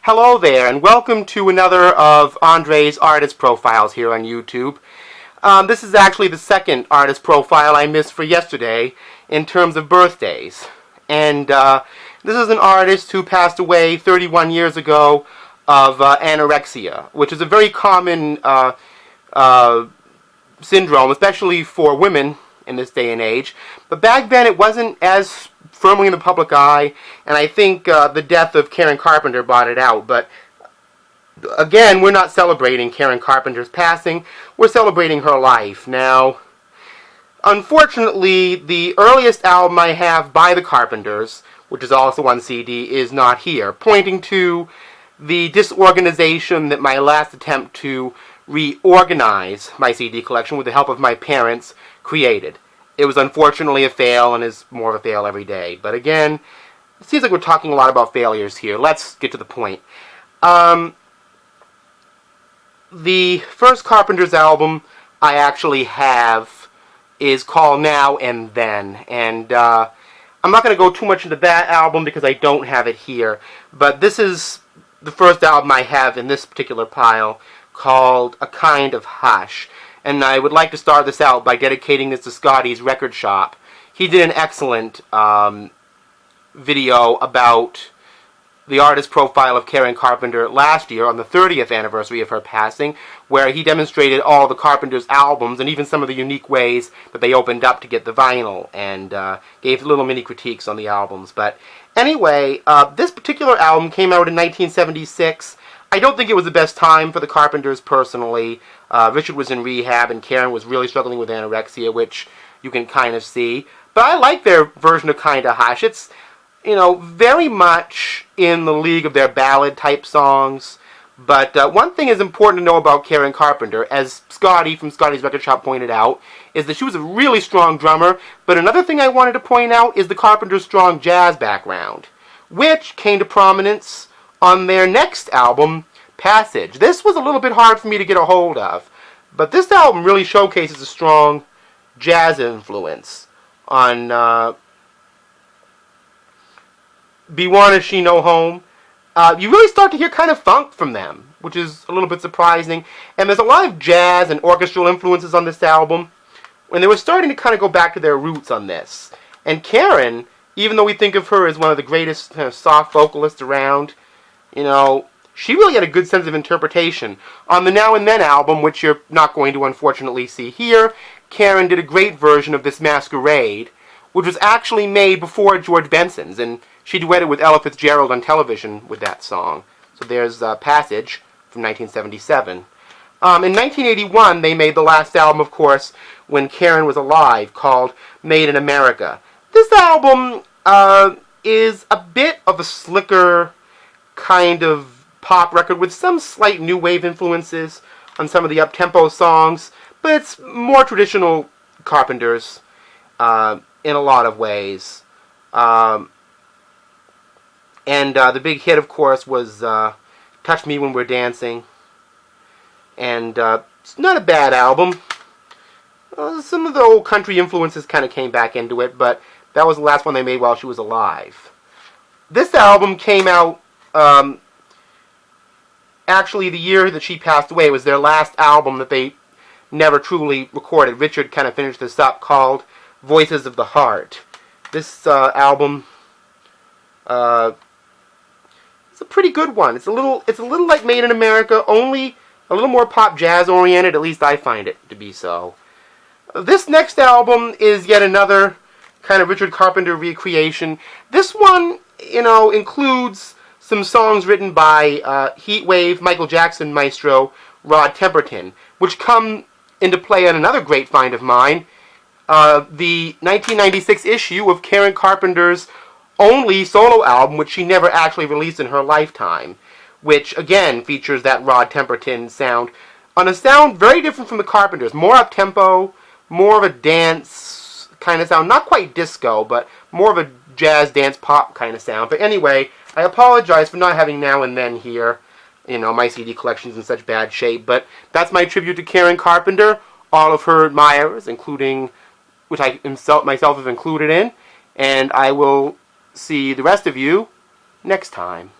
Hello there, and welcome to another of Andre's artist profiles here on YouTube. This is actually the second artist profile I missed for yesterday in terms of birthdays. And this is an artist who passed away 31 years ago of anorexia, which is a very common syndrome, especially for women in this day and age. But back then it wasn't as firmly in the public eye, and I think the death of Karen Carpenter brought it out. But again, we're not celebrating Karen Carpenter's passing, we're celebrating her life. Now, unfortunately, the earliest album I have by the Carpenters, which is also on CD, is not here, pointing to the disorganization that my last attempt to reorganize my CD collection with the help of my parents created. It was unfortunately a fail, and is more of a fail every day. But again, it seems like we're talking a lot about failures here. Let's get to the point. The first Carpenters album I actually have is called Now and Then. And I'm not going to go too much into that album because I don't have it here. But this is the first album I have in this particular pile, called A Kind of Hush. And I would like to start this out by dedicating this to Scotty's Record Shop. He did an excellent video about the artist profile of Karen Carpenter last year on the 30th anniversary of her passing, where he demonstrated all the Carpenters' albums and even some of the unique ways that they opened up to get the vinyl, and gave little mini critiques on the albums. But anyway, this particular album came out in 1976. I don't think it was the best time for the Carpenters personally. Richard was in rehab and Karen was really struggling with anorexia, which you can kind of see. But I like their version of Kinda Hush. It's, you know, very much in the league of their ballad type songs. But one thing is important to know about Karen Carpenter, as Scotty from Scotty's Record Shop pointed out, is that she was a really strong drummer. But another thing I wanted to point out is the Carpenters' strong jazz background, which came to prominence on their next album, Passage. This was a little bit hard for me to get a hold of, but this album really showcases a strong jazz influence on Be Wanna She No Home. You really start to hear kind of funk from them, which is a little bit surprising. And there's a lot of jazz and orchestral influences on this album, and they were starting to kind of go back to their roots on this. And Karen, even though we think of her as one of the greatest soft vocalists around, you know, she really had a good sense of interpretation. On the Now and Then album, which you're not going to unfortunately see here, Karen did a great version of this Masquerade, which was actually made before George Benson's, and she duetted with Ella Fitzgerald on television with that song. So there's Passage from 1977. In 1981, they made the last album, of course, when Karen was alive, called Made in America. This album is a bit of a slicker kind of pop record with some slight new wave influences on some of the up-tempo songs, but it's more traditional Carpenters in a lot of ways. And the big hit, of course, was Touch Me When We're Dancing. And it's not a bad album. Some of the old country influences kind of came back into it, but that was the last one they made while she was alive. This album came out actually the year that she passed away. It was their last album that they never truly recorded. Richard kind of finished this up, called Voices of the Heart. This album it's a pretty good one. It's a little like Made in America, only a little more pop jazz oriented. At least I find it to be so. This next album is yet another kind of Richard Carpenter recreation. This one, you know, includes some songs written by Heatwave, Michael Jackson maestro Rod Temperton, which come into play on another great find of mine, the 1996 issue of Karen Carpenter's only solo album, which she never actually released in her lifetime, which again features that Rod Temperton sound, on a sound very different from the Carpenters, more up-tempo, more of a dance kind of sound, not quite disco, but more of a jazz, dance, pop kind of sound. But anyway, I apologize for not having Now and Then here. You know, my CD collection's in such bad shape, but that's my tribute to Karen Carpenter, all of her admirers, including, which I myself have included in, and I will see the rest of you next time.